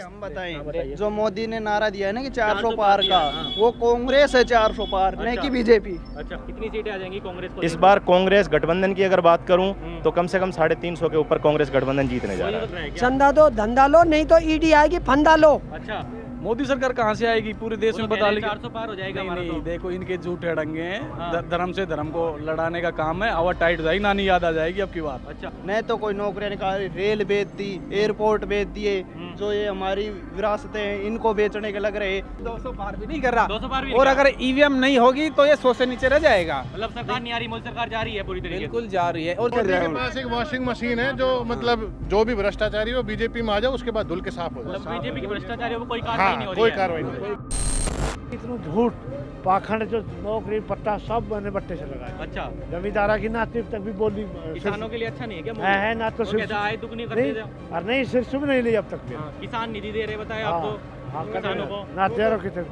हम बताएं, जो मोदी ने नारा दिया है ना कि 400 पार का, वो कांग्रेस है 400 पार, नहीं कि बीजेपी। अच्छा, कितनी सीटें आ जाएंगी कांग्रेस को? इस बार कांग्रेस गठबंधन की अगर बात करूं तो कम से कम 350 के ऊपर कांग्रेस गठबंधन जीतने जा रहा है। चंदा दो, धंधा लो, नहीं तो ईडी आएगी, फंदा लो। अच्छा, मोदी सरकार कहाँ से आएगी? पूरे देश में बता ली 400 पार हो जाएगा हमारा तो। देखो इनके झूठे डंगे हैं, धर्म से धर्म को लड़ाने का काम है। हवा टाइट हो जाएगी, नानी याद आ जाएगी अब की बात। अच्छा, नहीं तो कोई नौकरियां निकाल, रेल बेच दी, एयरपोर्ट बेच दिए, जो ये हमारी विरासतें हैं इनको बेचने के लग रहे। 200 पार भी नहीं कर रहा, 200 पार भी और नहीं कर अगर ईवीएम नहीं होगी तो ये 100 से नीचे रह जाएगा। मतलब सरकार नहीं आ रही, मोदी सरकार जा रही है पूरी तरीके से। बिल्कुल जा रही है। और मोदी के पास एक वॉशिंग मशीन है, जो मतलब जो भी भ्रष्टाचारी हो बीजेपी में आ जाओ, उसके बाद धुल के साफ हो मतलब जाए। बीजेपी की भ्रष्टाचारी को कोई कार्रवाई नहीं हो रही कोई है। कार्रवाई नहीं। इतना झूठ पाखंड जो नौकरी पट्टा सब मैंने बट्टे से लगाया। अच्छा, जमींदारा की नाती तक भी बोली किसानों के लिए अच्छा नहीं है क्या? है ना तो सिर्फ आय दुगनी कर नहीं, देते हो। और नहीं सिर्फ भी नहीं ली अब तक भी। हाँ, किसान निधि दे रहे बताए हाँ, आपको हाँ, किसानों को। ना तेरह कितने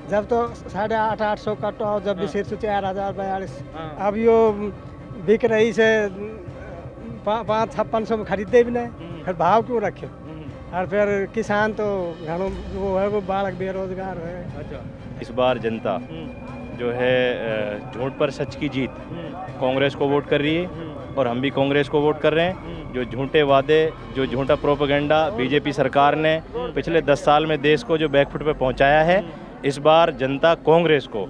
जब तो 850 कटो, जब भी सिर्फ 4042। हाँ। अब यो बिक रही से 5-56 में खरीदते भी नहीं, फिर भाव क्यों रखे? और फिर किसान तो घणों वो है, वो बालक बेरोजगार है। अच्छा, इस बार जनता जो है झूठ पर सच की जीत कांग्रेस को वोट कर रही है और हम भी कांग्रेस को वोट कर रहे हैं। जो झूठे वादे, जो झूठा प्रोपेगेंडा बीजेपी सरकार ने पिछले 10 साल में देश को जो बैकफुट पे पहुंचाया है, इस बार जनता कांग्रेस को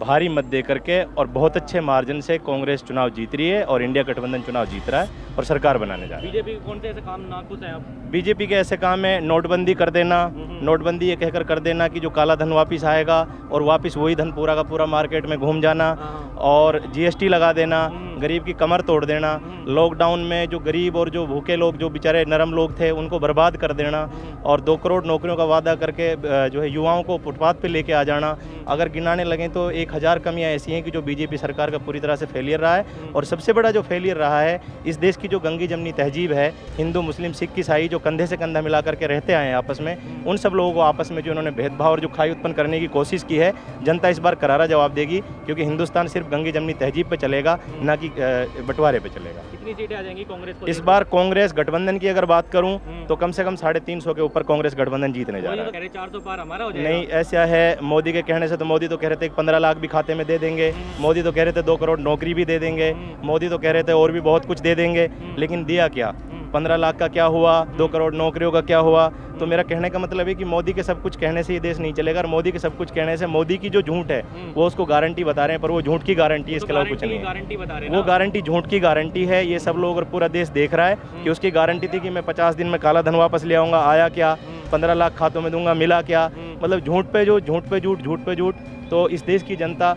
भारी मत दे करके और बहुत अच्छे मार्जिन से कांग्रेस चुनाव जीत रही है और इंडिया गठबंधन चुनाव जीत रहा है और सरकार बनाने जा रही है। बीजेपी कौन से ऐसे काम नाखुश हैं आप? बीजेपी के ऐसे काम है नोटबंदी कर देना, नोटबंदी ये कहकर कर देना कि जो काला धन वापस आएगा और वापस वही धन पूरा का पूरा मार्केट में घूम जाना, और जीएसटी लगा देना, गरीब की कमर तोड़ देना, लॉकडाउन में जो गरीब और जो भूखे लोग, जो बेचारे नरम लोग थे, उनको बर्बाद कर देना, और 2 करोड़ नौकरियों का वादा करके जो है युवाओं को फुटपाथ पे लेके आ जाना। अगर गिनाने लगें तो 1000 कमियां ऐसी हैं कि जो बीजेपी सरकार का पूरी तरह से फेलियर रहा है। और सबसे बड़ा जो फेलियर रहा है, इस देश की जो गंगी जमनी तहजीब है, हिंदू मुस्लिम सिख ईसाई जो कंधे से कंधा मिला करके रहते आए हैं आपस में, उन सब लोगों को आपस में जो उन्होंने भेदभाव और जो खाई उत्पन्न करने की कोशिश की है, जनता इस बार करारा जवाब देगी, क्योंकि हिंदुस्तान सिर्फ गंगी जमनी तहजीब पे चलेगा, ना कि बंटवारे पे चलेगा। कितनी सीटें आ जाएंगी कांग्रेस को? इस बार कांग्रेस गठबंधन की अगर बात करूं तो कम से कम 350 के ऊपर कांग्रेस गठबंधन जीतने जा रहा है। कह रहे 400 पार हमारा हो जाएगा। नहीं, ऐसा है मोदी के कहने से, तो मोदी तो कह रहे थे 15 लाख भी खाते में दे देंगे, मोदी तो कह रहे थे 2 करोड़ नौकरी भी दे देंगे, मोदी तो कह रहे थे और भी बहुत कुछ दे देंगे, लेकिन दिया क्या? 15 लाख का क्या हुआ? 2 करोड़ नौकरियों का क्या हुआ? तो मेरा कहने का मतलब है कि मोदी के सब कुछ कहने से ये देश नहीं चलेगा, और मोदी के सब कुछ कहने से मोदी की जो झूठ है वो उसको गारंटी बता रहे हैं, पर वो झूठ की गारंटी है, इसके अलावा कुछ नहीं है। गारंटी बता रहे हैं वो गारंटी झूठ की गारंटी है, ये सब लोग और पूरा देश देख रहा है कि उसकी गारंटी थी कि मैं 50 दिन में काला धन वापस ले आऊँगा, आया क्या? 15 लाख खातों में दूंगा, मिला क्या? मतलब झूठ पे झूठ, झूठ पे झूठ, झूठ पे झूठ। तो इस देश की जनता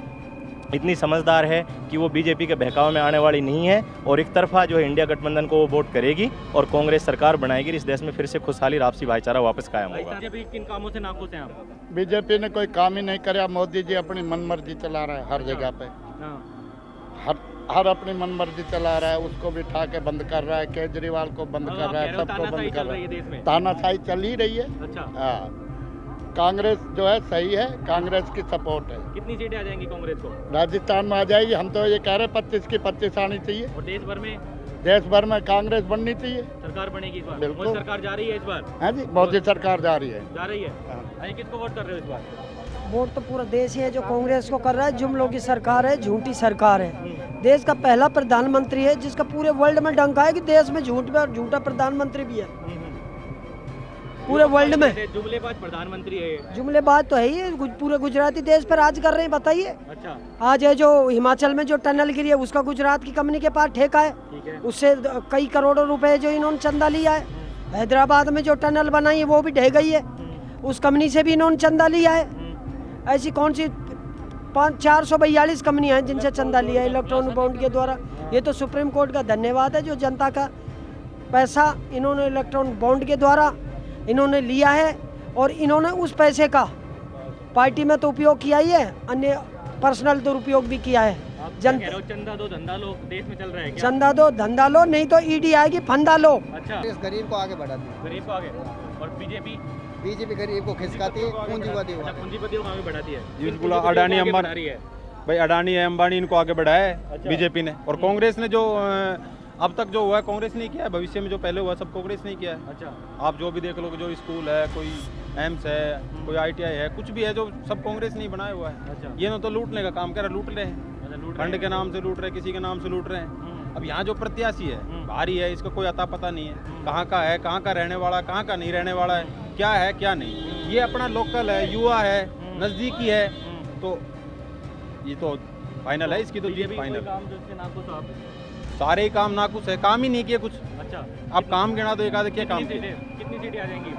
इतनी समझदार है कि वो बीजेपी के बहकाव में आने वाली नहीं है, और एक तरफा जो है इंडिया गठबंधन को वो वोट करेगी और कांग्रेस सरकार बनाएगी। इस देश में फिर से खुशहाली, आपसी भाईचारा वापस कायम होगा। बीजेपी किन कामों से नाखुश हैं आप? बीजेपी ने कोई काम ही नहीं कराया, मोदी जी अपनी मनमर्जी चला रहा है हर जगह पे, हर अपनी मनमर्जी चला रहा है, उसको बिठा के बंद कर रहा है, केजरीवाल को बंद कर रहा है, सबको बंद कर रहा है, तानाशाही चल ही रही है। अच्छा, हाँ, कांग्रेस जो है सही है, कांग्रेस की सपोर्ट है। कितनी सीटें आ जाएंगी कांग्रेस को? राजस्थान में आ जाएगी, हम तो ये कह रहे 25 की 25 आनी चाहिए। और देश भर में? देश भर में कांग्रेस बननी चाहिए। सरकार बनेगी इस बार? बिल्कुल। मोदी सरकार जा रही है इस बार? हाँ जी, मोदी सरकार जा रही है। जा रही है। अरे किसको वोट कर रहे हो इस बार? वोट तो पूरा देश ही है जो कांग्रेस को कर रहा है। जुमलों की सरकार है, झूठी सरकार है। देश का पहला प्रधानमंत्री है जिसका पूरे वर्ल्ड में डंका है कि देश में झूठ पे और झूठा प्रधानमंत्री भी है पूरे वर्ल्ड में। जुमलेबाज प्रधानमंत्री है। जुमलेबाज तो है ही, पूरे गुजराती देश पर राज कर रहे हैं, बताइए। अच्छा, आज है जो हिमाचल में जो टनल गिरी है उसका गुजरात की कंपनी के पास ठेका है, उससे कई करोड़ों रुपए जो इन्होंने चंदा लिया है। हैदराबाद में जो टनल बनाई है वो भी ढह गई है, उस कंपनी से भी इन्होंने चंदा लिया है। ऐसी कौन सी 442 कंपनियां हैं जिनसे चंदा लिया है इलेक्ट्रॉनिक बॉन्ड के द्वारा। ये तो सुप्रीम कोर्ट का धन्यवाद है जो जनता का पैसा इन्होंने इलेक्ट्रॉनिक बॉन्ड के द्वारा इन्होंने लिया है, और इन्होंने उस पैसे का पार्टी में तो उपयोग किया ही है, अन्य पर्सनल दुरुपयोग भी किया है। चंदा दो धंधा लो देश में चल रहा है क्या? चंदा दो धंधा लो, नहीं तो ईडी आएगी, फंदा लो। अच्छा, इस गरीब को आगे बढ़ाती है, गरीब को आगे, और बीजेपी गरीब को खिसकाती है, पूंजीवादी पूंजीपतियों को आगे बढ़ाती है। बिल्कुल, अडानी अंबानी, भाई अडानी अंबानी इनको आगे बढ़ाया है बीजेपी ने। और कांग्रेस ने जो अब तक जो हुआ है कांग्रेस नहीं किया है, भविष्य में जो पहले हुआ सब कांग्रेस नहीं किया है। अच्छा आप जो भी देख लो, जो स्कूल है, कोई एम्स है, कोई ITI है, कुछ भी है जो सब कांग्रेस नहीं बनाया हुआ है। अच्छा ये ना तो लूटने का काम कर रहे, लूट रहे हैं, फंड के नाम से लूट रहे हैं, किसी के नाम से लूट रहे हैं। अब यहाँ जो प्रत्याशी है भारी है, इसका कोई अता पता नहीं है कहाँ का है, कहाँ का रहने वाला, कहाँ का नहीं रहने वाला है, क्या है क्या नहीं। ये अपना लोकल है, युवा है, नज़दीकी है, तो ये तो फाइनल है, इसकी तो जीत फाइनल। काम जो इसके नाम को सारे ही काम नाकुश है, काम ही नहीं किए कुछ। अच्छा अब काम गिना तो एक आधे क्या काम किए। कितनी सीटें आ जाएंगी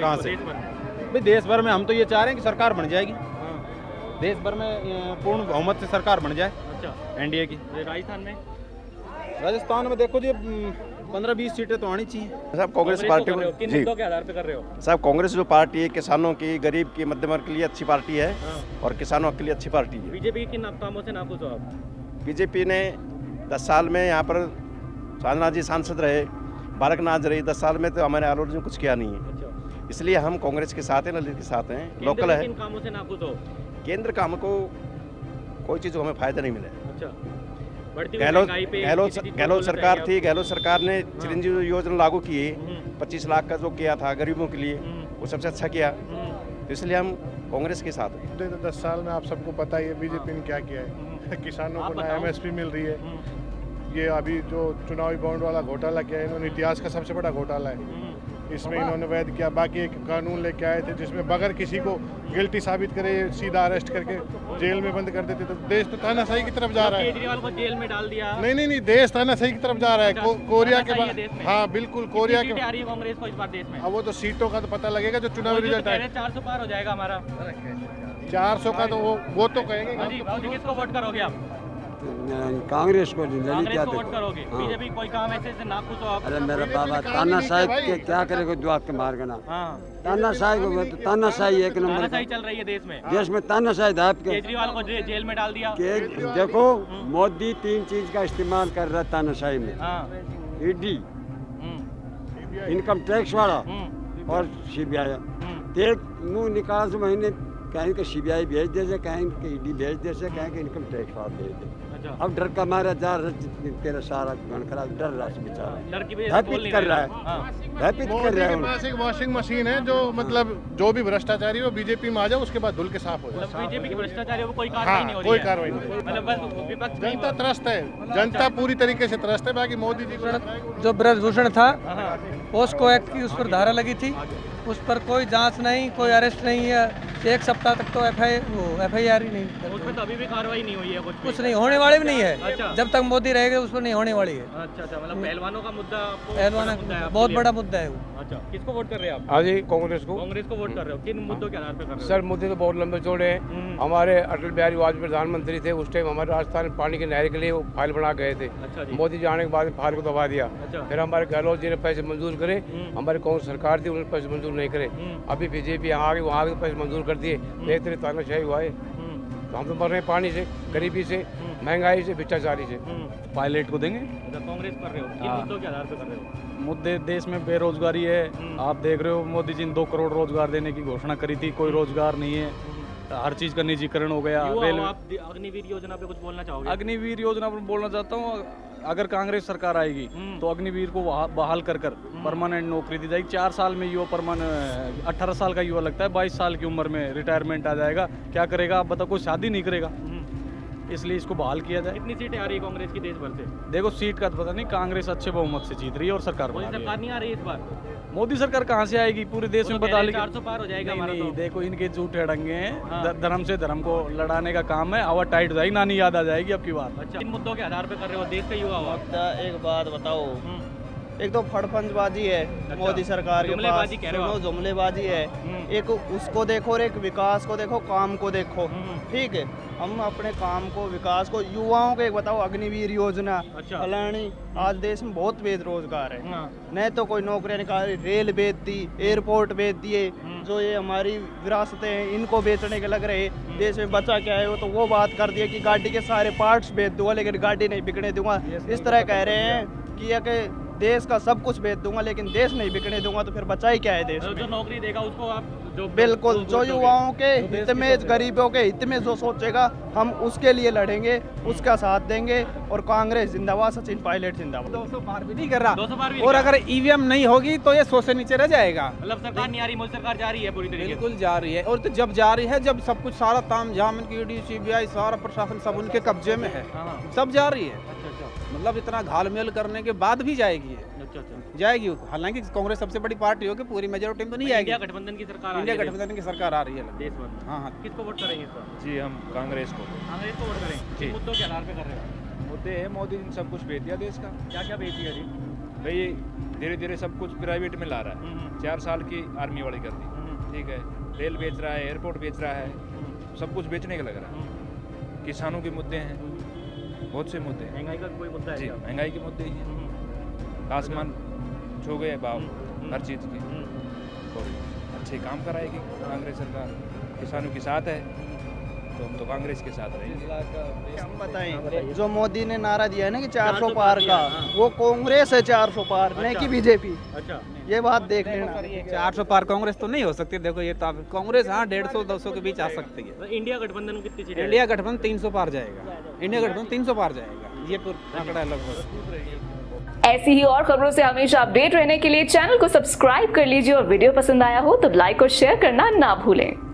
कहाँ से? भाई देश भर में हम तो ये चाह रहे हैं कि सरकार बन जाएगी, देश भर में पूर्ण बहुमत से सरकार बन जाए। अच्छा NDA की। राजस्थान में राजस्थान में देखो जी 15-20 सीटें तो आनी चाहिए। साहब कांग्रेस पार्टी को किन जी मुद्दों के आधार पे कर रहे हो? साहब कांग्रेस जो पार्टी है किसानों की, गरीब की, मध्यम वर्ग के लिए अच्छी पार्टी है और किसानों के लिए अच्छी पार्टी है। बीजेपी के किन कामों से नाखुश हो आप? बीजेपी ने 10 साल में यहाँ पर चांदना जी सांसद रहे, बालकनाथ रही, 10 साल में तो हमारे आलोचना ने कुछ किया नहीं है, अच्छा इसलिए हम कांग्रेस के साथ हैं, ललित के साथ हैं, लोकल है। किन कामों से नाखुश हो? केंद्र का हमको कोई चीज़ हमें फायदा नहीं मिला। अच्छा बढ़ती हुई महंगाई पे किसी चीज़ को गहलोत बोलना सरकार चाहिए थी, गहलोत सरकार ने चिरंजीवी योजना लागू की, आप? 25 लाख का जो किया था गरीबों के लिए, वो सबसे अच्छा किया, तो इसलिए हम कांग्रेस के साथ हैं। 10 साल में आप सबको पता ही है बीजेपी ने क्या किया है। किसानों आप को ना बताओ। MSP मिल रही है, ये अभी जो चुनावी बॉन्ड वाला घोटाला किया है इन्होंने, इतिहास का सबसे बड़ा घोटाला है। इसमें इन्होंने वैध किया, बाकी एक कानून लेके आए थे जिसमें बगैर किसी को गिल्टी साबित करे सीधा अरेस्ट करके जेल में बंद कर देते, तो देश तो तानाशाही की तरफ जा रहा है। केजरीवाल को जेल में डाल दिया। नहीं, देश तानाशाही की तरफ जा रहा है। कोरिया के तानाशाही है देश में। हाँ बिल्कुल, कोरिया कितनी के सीटें आ रही है कांग्रेस को इस बार देश में? अब वो तो सीटों का तो पता लगेगा जो चुनावी रिजल्ट आए। 400 पार हो जाएगा हमारा। 400 का तो वो तो कहेंगे। भाजी किसको वोट करोगे आप? कांग्रेस को कांग्रेस को वोट करोगे? बीजेपी कोई काम ऐसे से नाखुश हो आप? अरे मेरा बाबा तानाशाही के क्या करेगा जो आपके मार गना। तानाशाही को तानाशाही एक नंबर तानाशाही चल रही है देश में। देश में तानाशाही था आपके। केजरीवाल को जेल में डाल दिया। देखो मोदी 3 चीज का इस्तेमाल कर रहा है तानाशाही में, ED, इनकम टैक्स वाला और CBI। एक मुँह निकाल से महीने कहीं के CBI भेज दे से, कहीं के ED भेज दे से, कहीं के इनकम टैक्स वाला भेज दे। अब डर का मारा जा रहा, तेरा सारा गण खराब डर रहा है बेचारा, डर की वजह से बोल नहीं कर रहा है, भयभीत कर रहा है। के पास एक वॉशिंग मशीन है जो मतलब जो भी भ्रष्टाचारी वो बीजेपी में आ जाए, उसके बाद धुल के साफ हो जाए। बीजेपी के भ्रष्टाचारियों पर कोई कार्रवाई नहीं हो रही कोई है। कार्रवाई नहीं। मतलब बस विपक्ष नहीं जनता त्रस्त है, जनता पूरी तरीके से त्रस्त है। बाकी मोदी जी जो ब्रजभूषण था, पोस्को एक्ट की उस पर धारा लगी थी, उस पर कोई जांच नहीं, कोई अरेस्ट नहीं है। 1 सप्ताह तक तो FIR ही नहीं। उसमें तो अभी भी कार्रवाई नहीं हुई है, कुछ नहीं होने वाली भी नहीं है। अच्छा। जब तक मोदी रहेगा उस पर नहीं होने वाली है। अच्छा मतलब पहलवानों का मुद्दा आपको पहलवान बहुत बड़ा मुद्दा है वो। अच्छा किसको वोट कर रहे हैं आप? हाँ जी, कांग्रेस को। कांग्रेस को वोट कर रहे हो? किन मुद्दों के आधार पे कर रहे हो? सर मुद्दे तो बहुत लंबे चौड़े हैं। हमारे अटल बिहारी वाजपेयी प्रधानमंत्री थे, उस टाइम हमारे राजस्थान में पानी की नहर के लिए वो फाइल बना गए थे। अच्छा जी। मोदी जी आने के बाद फाइल को दबा दिया। अच्छा। फिर हमारे गहलोत जी ने पैसे मंजूर करे, हमारी कांग्रेस सरकार थी उन्होंने पैसे मंजूर नहीं करे। अभी बीजेपी यहाँ आ गई, वहाँ भी पैसे मंजूर कर दिए। बेहतरी तानाशाही हुआ है, तो हम तो मर रहे हैं पानी से, गरीबी से, महंगाई से, भ्रष्टाचारी से। पायलट को देंगे। अच्छा कांग्रेस कर रहे हो? किन मुद्दों के आधार पे कर रहे हो? मुद्दे देश में बेरोजगारी है, आप देख रहे हो मोदी जी ने 2 करोड़ रोजगार देने की घोषणा करी थी, कोई रोजगार नहीं है, हर चीज़ का निजीकरण हो गया। आप अग्निवीर योजना पे कुछ बोलना चाहोगे? अग्निवीर योजना पर बोलना चाहता हूँ, अगर कांग्रेस सरकार आएगी तो अग्निवीर को बहाल कर परमानेंट नौकरी दी जाएगी। 4 साल में युवा परमानेंट, 18 साल का युवा लगता है, 22 साल की उम्र में रिटायरमेंट आ जाएगा। क्या करेगा आप बताओ? कोई शादी नहीं करेगा, इसलिए इसको बहाल किया जाए। कितनी सीटें आ रही है कांग्रेस की देश भर से? देखो सीट का तो पता नहीं, कांग्रेस अच्छे बहुमत से जीत रही है और सरकार बना रही है। सरकार नहीं आ रही इस बार? मोदी सरकार कहाँ से आएगी? पूरे देश में बता ली 400 पार हो जाएगा हमारा तो। देखो इनके झूठे अड़ंगे हैं, धर्म से धर्म को लड़ाने का काम है। आवा टाइट हो जाएगी, नानी याद आ जाएगी अब की बात। अच्छा इन मुद्दों के आधार पे कर रहे हो? देश का युवा हो? एक बात बताओ, एक तो फड़फंजबाजी है मोदी सरकार के पास, जुमलेबाजी है। एक उसको देखो और एक विकास को देखो, काम को देखो। ठीक है, हम अपने काम को, विकास को, युवाओं को एक बताओ, अग्निवीर योजना फलानी। आज देश में बहुत बेरोजगार है, नहीं तो कोई नौकरियां निकाल, रेल बेच दी, एयरपोर्ट बेच दिए। जो ये हमारी विरासतें हैं इनको बेचने के लग रहे। देश में बचा क्या है? वो तो वो बात कर दिया कि गाड़ी के सारे पार्ट्स बेच दूंगा लेकिन गाड़ी नहीं बिकने दूंगा। इस तरह कह रहे हैं कि देश का सब कुछ बेच दूंगा लेकिन देश नहीं बिकने दूंगा, तो फिर बचा ही क्या है देश में? जो नौकरी देगा उसको आप बिल्कुल जो युवाओं के हित में, गरीबों के हित में जो सोचेगा हम उसके लिए लड़ेंगे, उसका साथ देंगे। और कांग्रेस जिंदाबाद, सचिन पायलट जिंदाबाद। 200 पार भी नहीं कर रहा 200 पार भी और नहीं अगर ईवीएम नहीं होगी तो ये 100 से नीचे रह जाएगा। मतलब सरकार नहीं आ रही, मोदी सरकार जा रही है पूरी तरीके से। बिल्कुल जा रही है, और तो जब जा रही है जब सब कुछ सारा ताम झाम ईडी सीबीआई सारा प्रशासन सब उनके कब्जे में है, सब जा रही है। मतलब इतना घालमेल करने के बाद भी जाएगी ये। जाएगी, हालांकि कांग्रेस सबसे बड़ी पार्टी होगी, पूरी मेजोरिटी में तो नहीं जाएगी। इंडिया गठबंधन की सरकार आ रही इंडिया है, गठबंधन की सरकार आ रही है देश भर में। हाँ हाँ। किसको वोट करेंगे इस बार? जी हम कांग्रेस को। कांग्रेस को वोट करेंगे। जी। मुद्दों के आधार पे कर रहे हैं। मुद्दे है, मोदी ने सब कुछ बेच दिया देश का। क्या क्या बेच दिया जी? भाई धीरे धीरे सब कुछ प्राइवेट में ला रहा है। 4 साल की आर्मी वाली कर दी, ठीक है। रेल बेच रहा है, एयरपोर्ट बेच रहा है, सब कुछ बेचने का लग रहा है। किसानों के मुद्दे हैं, बहुत से मुद्दे हैं। महंगाई का कोई मुद्दा है जी, क्या? महंगाई के मुद्दे ही हैं। आसमान छू गए भाव हर चीज़ के। और अच्छे काम कराएगी कांग्रेस सरकार, किसानों के साथ है, तो हम तो कांग्रेस के साथ रहेंगे। हम बताएं, जो मोदी ने नारा दिया है ना कि 400 पार का, वो कांग्रेस है 400 पार, नहीं कि बीजेपी। अच्छा, ये बात देख लेना। 400 पार कांग्रेस तो नहीं हो सकती। देखो ये तो कांग्रेस हाँ 150-200 के बीच आ सकती है। तो इंडिया गठबंधन में कितनी सीटें? इंडिया गठबंधन 300 पार जाएगा। इंडिया गठबंधन 300 पार जाएगा, ये पूरा आंकड़ा है लगभग। ऐसी ही और खबरों से हमेशा अपडेट रहने के लिए चैनल को सब्सक्राइब कर लीजिए और वीडियो पसंद आया हो तो लाइक और शेयर करना ना भूलें।